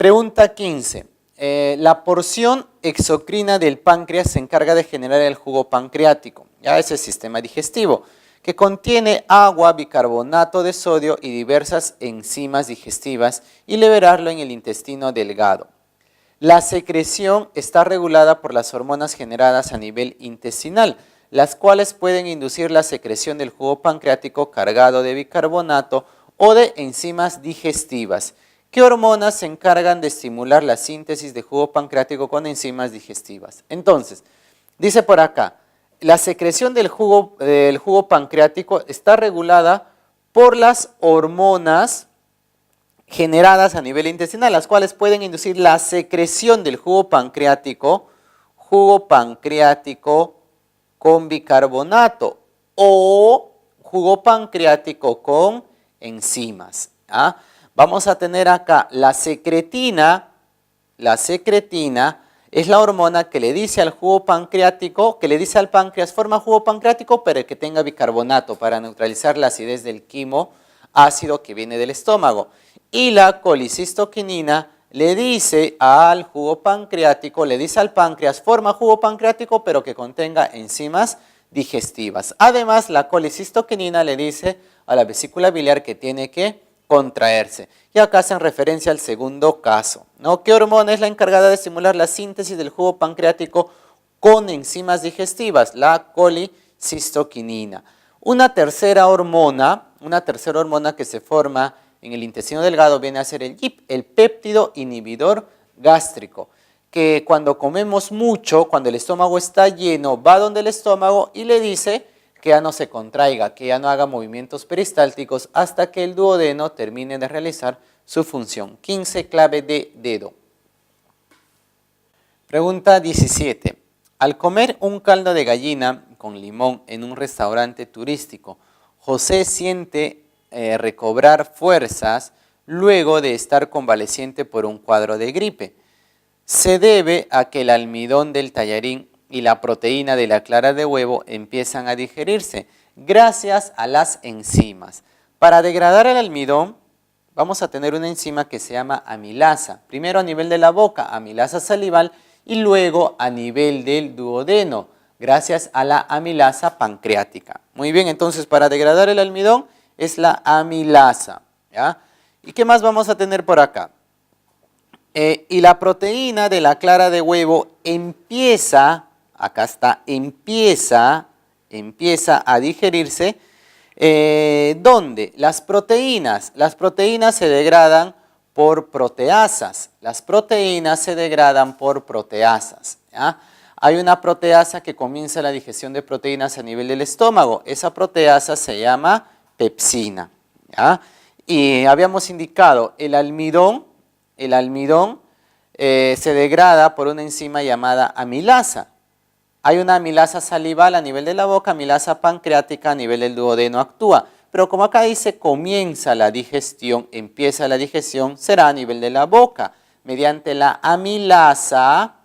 Pregunta 15. La porción exocrina del páncreas se encarga de generar el jugo pancreático, ya ese sistema digestivo, que contiene agua, bicarbonato de sodio y diversas enzimas digestivas y liberarlo en el intestino delgado. La secreción está regulada por las hormonas generadas a nivel intestinal, las cuales pueden inducir la secreción del jugo pancreático cargado de bicarbonato o de enzimas digestivas. ¿Qué hormonas se encargan de estimular la síntesis de jugo pancreático con enzimas digestivas? Entonces, dice por acá, la secreción del jugo pancreático está regulada por las hormonas generadas a nivel intestinal, las cuales pueden inducir la secreción del jugo pancreático con bicarbonato o jugo pancreático con enzimas. ¿Ah? Vamos a tener acá la secretina es la hormona que le dice al jugo pancreático, que le dice al páncreas, forma jugo pancreático, pero que tenga bicarbonato para neutralizar la acidez del quimo ácido que viene del estómago. Y la colicistoquinina le dice al jugo pancreático, le dice al páncreas, forma jugo pancreático, pero que contenga enzimas digestivas. Además, la colicistoquinina le dice a la vesícula biliar que tiene que contraerse. Y acá hacen referencia al segundo caso, ¿no? ¿Qué hormona es la encargada de estimular la síntesis del jugo pancreático con enzimas digestivas? La colicistoquinina. Una tercera hormona que se forma en el intestino delgado viene a ser el GIP, el péptido inhibidor gástrico, que cuando comemos mucho, cuando el estómago está lleno, va donde el estómago y le dice que ya no se contraiga, que ya no haga movimientos peristálticos hasta que el duodeno termine de realizar su función. 15, clave de dedo. Pregunta 17. Al comer un caldo de gallina con limón en un restaurante turístico, José siente recobrar fuerzas luego de estar convaleciente por un cuadro de gripe. Se debe a que el almidón del tallarín y la proteína de la clara de huevo empiezan a digerirse gracias a las enzimas. Para degradar el almidón vamos a tener una enzima que se llama amilasa. Primero a nivel de la boca, amilasa salival, y luego a nivel del duodeno, gracias a la amilasa pancreática. Muy bien, entonces para degradar el almidón es la amilasa, ¿ya? ¿Y qué más vamos a tener por acá? Y la proteína de la clara de huevo empieza a digerirse. ¿Dónde? Las proteínas se degradan por proteasas. ¿Ya? Hay una proteasa que comienza la digestión de proteínas a nivel del estómago. Esa proteasa se llama pepsina. ¿Ya? Y habíamos indicado, el almidón se degrada por una enzima llamada amilasa. Hay una amilasa salival a nivel de la boca, amilasa pancreática a nivel del duodeno actúa. Pero como acá dice, empieza la digestión, será a nivel de la boca, mediante la amilasa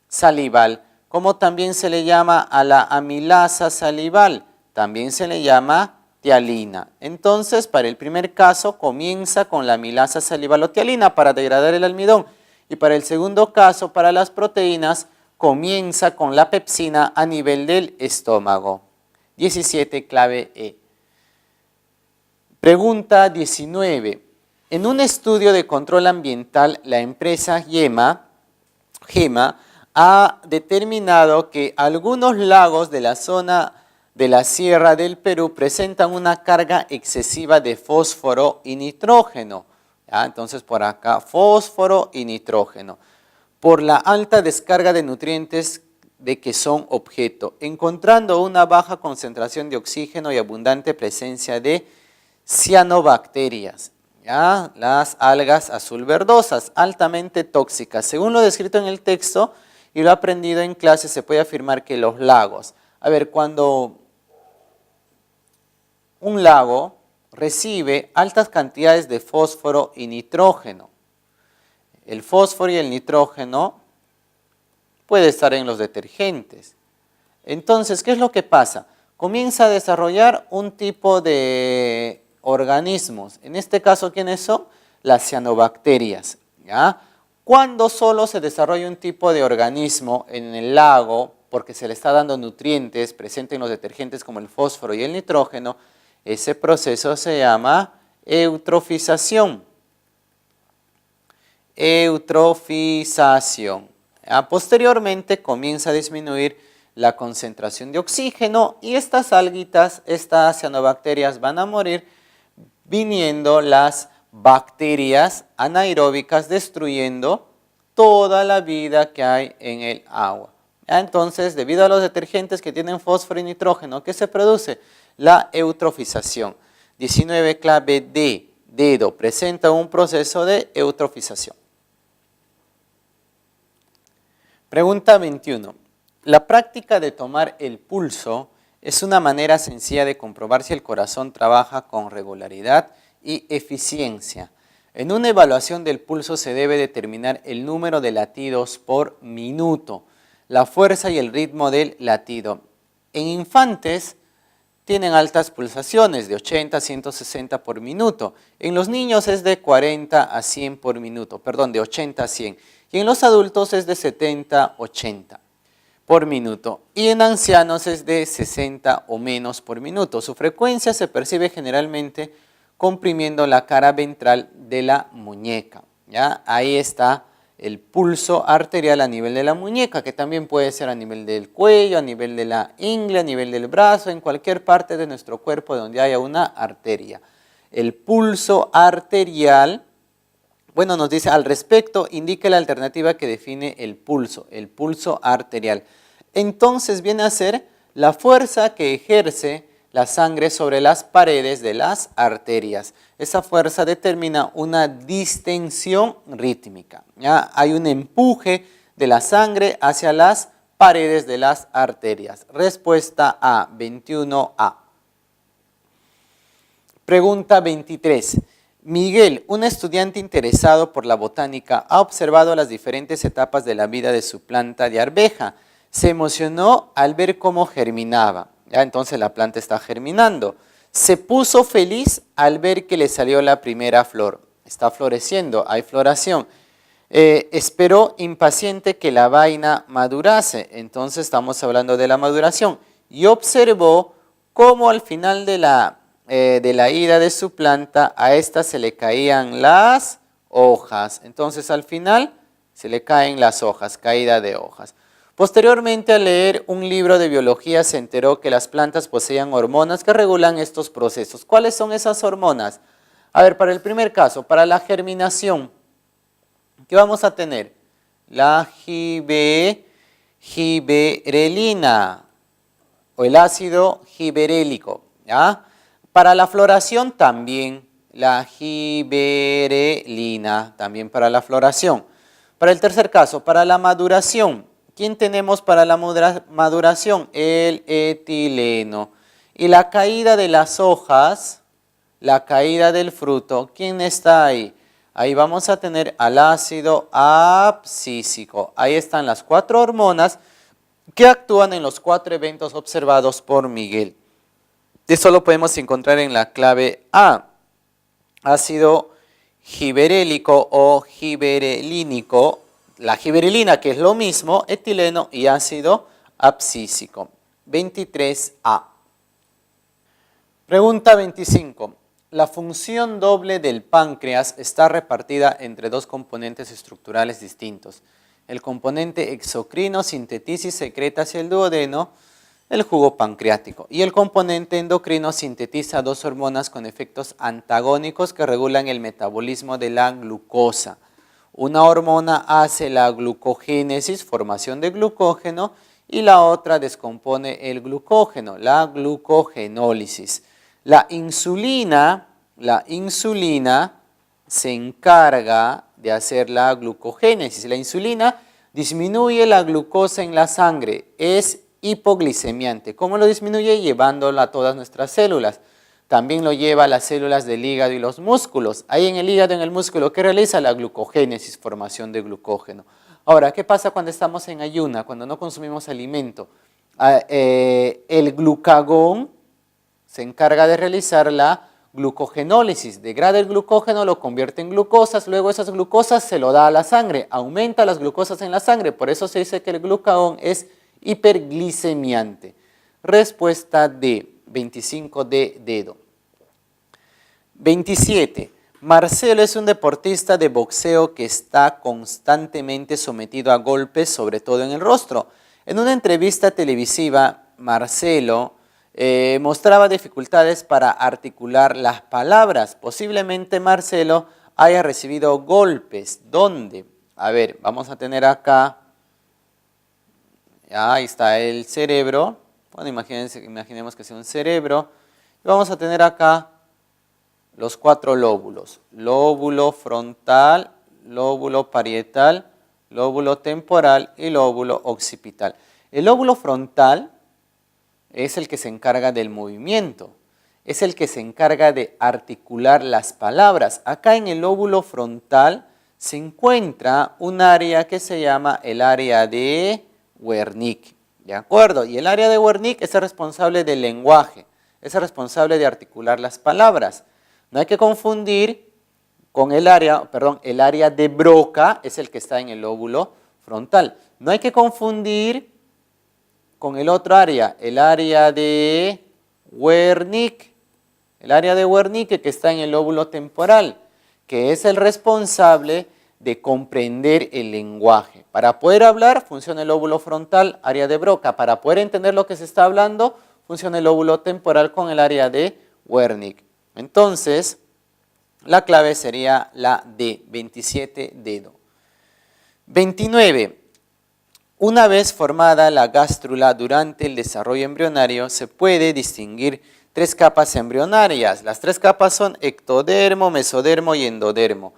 salival. ¿Cómo también se le llama a la amilasa salival? También se le llama tialina. Entonces, para el primer caso, comienza con la amilasa salival o tialina para degradar el almidón. Y para el segundo caso, para las proteínas, comienza con la pepsina a nivel del estómago. 17, clave E. Pregunta 19. En un estudio de control ambiental, la empresa GEMA ha determinado que algunos lagos de la zona de la Sierra del Perú presentan una carga excesiva de fósforo y nitrógeno. ¿Ya? Entonces por acá, fósforo y nitrógeno, por la alta descarga de nutrientes de que son objeto, encontrando una baja concentración de oxígeno y abundante presencia de cianobacterias, ¿ya? Las algas azul verdosas, altamente tóxicas. Según lo descrito en el texto y lo aprendido en clase, se puede afirmar que los lagos, cuando un lago recibe altas cantidades de fósforo y nitrógeno, el fósforo y el nitrógeno puede estar en los detergentes. Entonces, ¿qué es lo que pasa? Comienza a desarrollar un tipo de organismos. En este caso, ¿quiénes son? Las cianobacterias, ¿ya? Cuando solo se desarrolla un tipo de organismo en el lago, porque se le está dando nutrientes presentes en los detergentes como el fósforo y el nitrógeno, ese proceso se llama eutrofización. Eutrofización. Posteriormente comienza a disminuir la concentración de oxígeno y estas alguitas, estas cianobacterias van a morir, viniendo las bacterias anaeróbicas destruyendo toda la vida que hay en el agua. Entonces, debido a los detergentes que tienen fósforo y nitrógeno, ¿qué se produce? La eutrofización. 19, clave D, dedo, presenta un proceso de eutrofización. Pregunta 21. La práctica de tomar el pulso es una manera sencilla de comprobar si el corazón trabaja con regularidad y eficiencia. En una evaluación del pulso se debe determinar el número de latidos por minuto, la fuerza y el ritmo del latido. En infantes tienen altas pulsaciones de 80 a 160 por minuto. En los niños es de 40 a 100 por minuto, perdón, de 80 a 100. Y en los adultos es de 70 a 80 por minuto. Y en ancianos es de 60 o menos por minuto. Su frecuencia se percibe generalmente comprimiendo la cara ventral de la muñeca. ¿Ya? Ahí está el pulso arterial a nivel de la muñeca, que también puede ser a nivel del cuello, a nivel de la ingle, a nivel del brazo, en cualquier parte de nuestro cuerpo donde haya una arteria. El pulso arterial, bueno, nos dice al respecto, indique la alternativa que define el pulso arterial. Entonces viene a ser la fuerza que ejerce la sangre sobre las paredes de las arterias. Esa fuerza determina una distensión rítmica. ¿Ya? Hay un empuje de la sangre hacia las paredes de las arterias. Respuesta A, 21A. Pregunta 23. Miguel, un estudiante interesado por la botánica, ha observado las diferentes etapas de la vida de su planta de arveja. Se emocionó al ver cómo germinaba. Ya, entonces la planta está germinando. Se puso feliz al ver que le salió la primera flor. Está floreciendo, hay floración. Esperó impaciente que la vaina madurase. Entonces estamos hablando de la maduración. Y observó cómo al final de la ida de su planta, a esta se le caían las hojas. Entonces al final se le caen las hojas, caída de hojas. Posteriormente, al leer un libro de biología, se enteró que las plantas poseían hormonas que regulan estos procesos. ¿Cuáles son esas hormonas? A ver, para el primer caso, para la germinación, ¿qué vamos a tener? La giberelina o el ácido giberélico. ¿Ya? Para la floración también la giberelina, también para la floración. Para el tercer caso, para la maduración, ¿quién tenemos para la maduración? El etileno. Y la caída de las hojas, la caída del fruto, ¿quién está ahí? Ahí vamos a tener al ácido abscísico. Ahí están las 4 hormonas que actúan en los 4 eventos observados por Miguel. Eso lo podemos encontrar en la clave A. Ácido giberélico o giberelínico. La giberelina, que es lo mismo, etileno y ácido abscísico. 23A. Pregunta 25. La función doble del páncreas está repartida entre 2 componentes estructurales distintos. El componente exocrino sintetiza y secreta hacia el duodeno el jugo pancreático. Y el componente endocrino sintetiza 2 hormonas con efectos antagónicos que regulan el metabolismo de la glucosa. Una hormona hace la glucogénesis, formación de glucógeno, y la otra descompone el glucógeno, la glucogenólisis. La insulina se encarga de hacer la glucogénesis. La insulina disminuye la glucosa en la sangre, es hipoglicemiante. ¿Cómo lo disminuye? Llevándola a todas nuestras células. También lo lleva a las células del hígado y los músculos. Ahí en el hígado y en el músculo, ¿qué realiza? La glucogénesis, formación de glucógeno. Ahora, ¿qué pasa cuando estamos en ayuna, cuando no consumimos alimento? El glucagón se encarga de realizar la glucogenólisis, degrada el glucógeno, lo convierte en glucosas, luego esas glucosas se lo da a la sangre, aumenta las glucosas en la sangre, por eso se dice que el glucagón es hiperglicemiante. Respuesta D, 25 de dedo. 27. Marcelo es un deportista de boxeo que está constantemente sometido a golpes, sobre todo en el rostro. En una entrevista televisiva, Marcelo mostraba dificultades para articular las palabras. Posiblemente Marcelo haya recibido golpes. ¿Dónde? A ver, vamos a tener acá, ahí está el cerebro. Bueno, imaginemos que sea un cerebro. Y vamos a tener acá los 4 lóbulos. Lóbulo frontal, lóbulo parietal, lóbulo temporal y lóbulo occipital. El lóbulo frontal es el que se encarga del movimiento, es el que se encarga de articular las palabras. Acá en el lóbulo frontal se encuentra un área que se llama el área de Wernicke, ¿de acuerdo? Y el área de Wernicke es el responsable del lenguaje, es el responsable de articular las palabras. No hay que confundir con el área de Broca es el que está en el lóbulo frontal. No hay que confundir con el otro área, el área de Wernicke. El área de Wernicke que está en el lóbulo temporal, que es el responsable de comprender el lenguaje. Para poder hablar funciona el lóbulo frontal, área de Broca. Para poder entender lo que se está hablando funciona el lóbulo temporal con el área de Wernicke. Entonces, la clave sería la D, 27 dedo. 29. Una vez formada la gástrula durante el desarrollo embrionario, se puede distinguir 3 capas embrionarias. Las 3 capas son ectodermo, mesodermo y endodermo.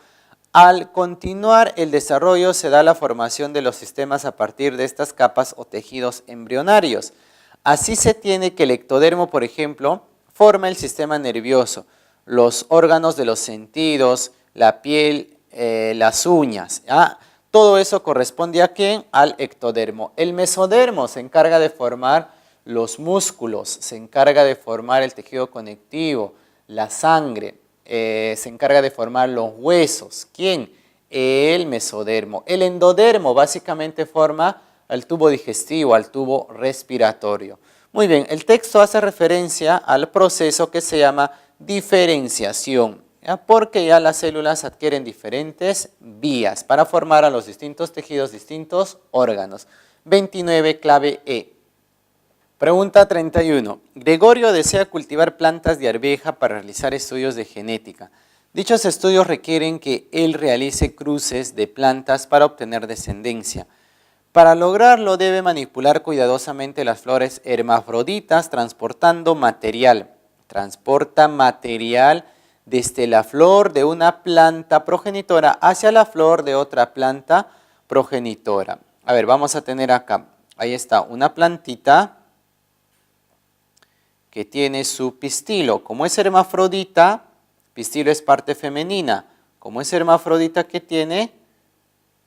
Al continuar el desarrollo se da la formación de los sistemas a partir de estas capas o tejidos embrionarios. Así se tiene que el ectodermo, por ejemplo, forma el sistema nervioso, los órganos de los sentidos, la piel, las uñas. Todo eso corresponde ¿a quién? Al ectodermo. El mesodermo se encarga de formar los músculos, se encarga de formar el tejido conectivo, la sangre, se encarga de formar los huesos. ¿Quién? El mesodermo. El endodermo básicamente forma el tubo digestivo, al tubo respiratorio. Muy bien, el texto hace referencia al proceso que se llama diferenciación, ¿ya? Porque ya las células adquieren diferentes vías para formar a los distintos tejidos, distintos órganos. 29, clave E. Pregunta 31. Gregorio desea cultivar plantas de arveja para realizar estudios de genética. Dichos estudios requieren que él realice cruces de plantas para obtener descendencia. Para lograrlo debe manipular cuidadosamente las flores hermafroditas transportando material. Transporta material desde la flor de una planta progenitora hacia la flor de otra planta progenitora. A ver, vamos a tener acá, ahí está, una plantita que tiene su pistilo. Como es hermafrodita, pistilo es parte femenina. Como es hermafrodita, ¿qué tiene?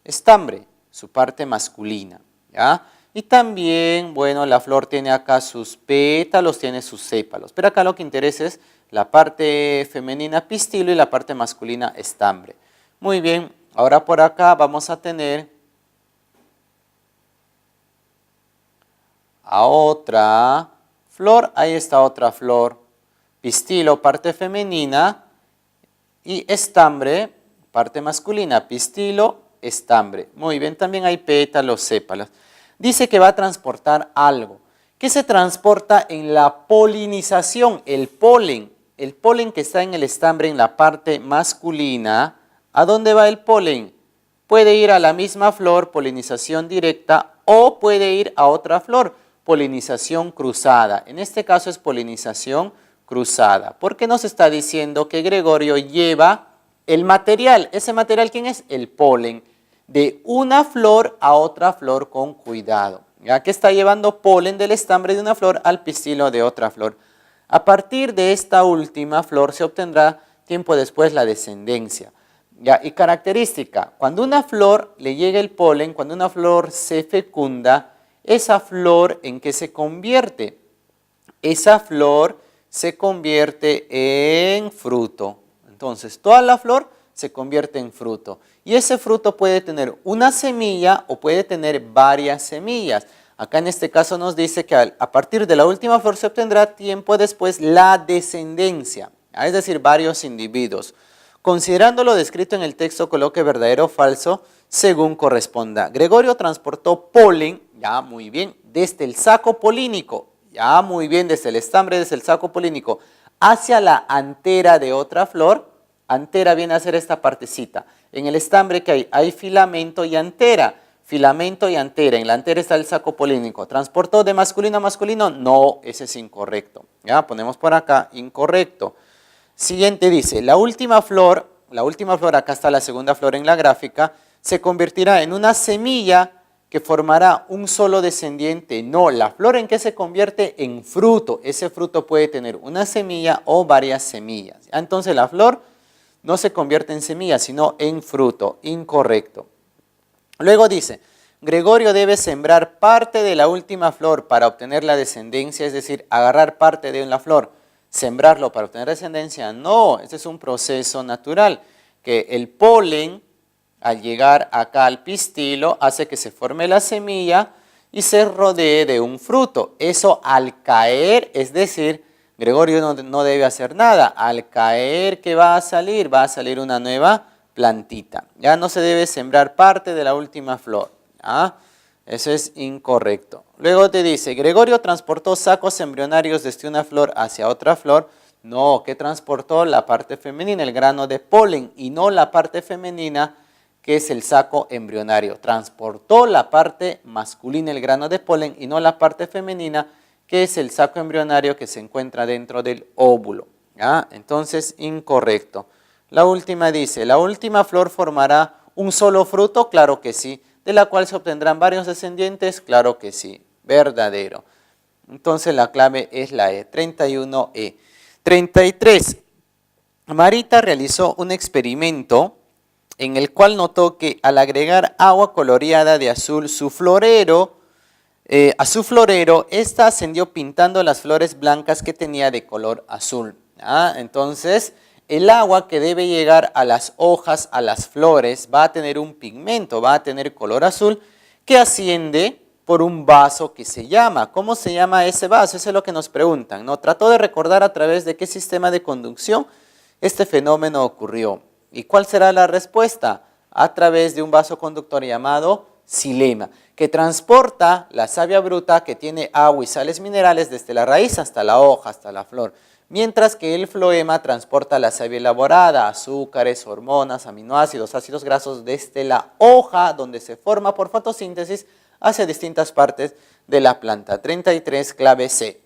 Estambre, su parte masculina, ¿ya? Y también, bueno, la flor tiene acá sus pétalos, tiene sus sépalos. Pero acá lo que interesa es la parte femenina pistilo y la parte masculina estambre. Muy bien, ahora por acá vamos a tener a otra flor. Ahí está otra flor. Pistilo, parte femenina, y estambre, parte masculina. Pistilo, estambre. Muy bien, también hay pétalos, sépalos. Dice que va a transportar algo. ¿Qué se transporta en la polinización? El polen que está en el estambre en la parte masculina. ¿A dónde va el polen? Puede ir a la misma flor, polinización directa, o puede ir a otra flor, polinización cruzada. En este caso es polinización cruzada. ¿Por qué nos está diciendo que Gregorio lleva el material? ¿Ese material quién es? El polen. De una flor a otra flor con cuidado. Ya que está llevando polen del estambre de una flor al pistilo de otra flor. A partir de esta última flor se obtendrá tiempo después la descendencia. ¿Ya? Y característica, cuando una flor le llega el polen, cuando una flor se fecunda, esa flor ¿en qué se convierte? Esa flor se convierte en fruto. Entonces, toda la flor se convierte en fruto. Y ese fruto puede tener una semilla o puede tener varias semillas. Acá en este caso nos dice que a partir de la última flor se obtendrá tiempo después la descendencia, es decir, varios individuos. Considerando lo descrito en el texto, coloque verdadero o falso según corresponda. Gregorio transportó polen, ya muy bien, desde el saco polínico, ya muy bien, desde el estambre, desde el saco polínico, hacia la antera de otra flor. Antera viene a ser esta partecita. En el estambre que hay filamento y antera. Filamento y antera. En la antera está el saco polínico. ¿Transportó de masculino a masculino? No, ese es incorrecto. Ya, ponemos por acá, incorrecto. Siguiente dice, la última flor, acá está la segunda flor en la gráfica, se convertirá en una semilla que formará un solo descendiente. No, la flor en qué se convierte en fruto. Ese fruto puede tener una semilla o varias semillas. Entonces la flor no se convierte en semilla, sino en fruto. Incorrecto. Luego dice, Gregorio debe sembrar parte de la última flor para obtener la descendencia, es decir, agarrar parte de una flor, sembrarlo para obtener descendencia. No, este es un proceso natural, que el polen, al llegar acá al pistilo, hace que se forme la semilla y se rodee de un fruto. Eso al caer, es decir, Gregorio no debe hacer nada. Al caer, ¿qué va a salir? Va a salir una nueva plantita. Ya no se debe sembrar parte de la última flor. ¿Ya? Eso es incorrecto. Luego te dice, Gregorio transportó sacos embrionarios desde una flor hacia otra flor. No, ¿qué transportó? La parte femenina, el grano de polen, y no la parte femenina, que es el saco embrionario. Transportó la parte masculina, el grano de polen, y no la parte femenina, que es el saco embrionario que se encuentra dentro del óvulo. ¿Ya? Entonces, incorrecto. La última dice, ¿la última flor formará un solo fruto? Claro que sí. ¿De la cual se obtendrán varios descendientes? Claro que sí. Verdadero. Entonces, la clave es la E, 31E. 33. Marita realizó un experimento en el cual notó que al agregar agua coloreada de azul a su florero, esta ascendió pintando las flores blancas que tenía de color azul. Entonces, el agua que debe llegar a las hojas, a las flores, va a tener un pigmento, va a tener color azul, que asciende por un vaso que se llama. ¿Cómo se llama ese vaso? Eso es lo que nos preguntan, ¿no? Trató de recordar a través de qué sistema de conducción este fenómeno ocurrió. ¿Y cuál será la respuesta? A través de un vaso conductor llamado xilema, que transporta la savia bruta que tiene agua y sales minerales desde la raíz hasta la hoja, hasta la flor. Mientras que el floema transporta la savia elaborada, azúcares, hormonas, aminoácidos, ácidos grasos desde la hoja, donde se forma por fotosíntesis, hacia distintas partes de la planta. 33, clave C.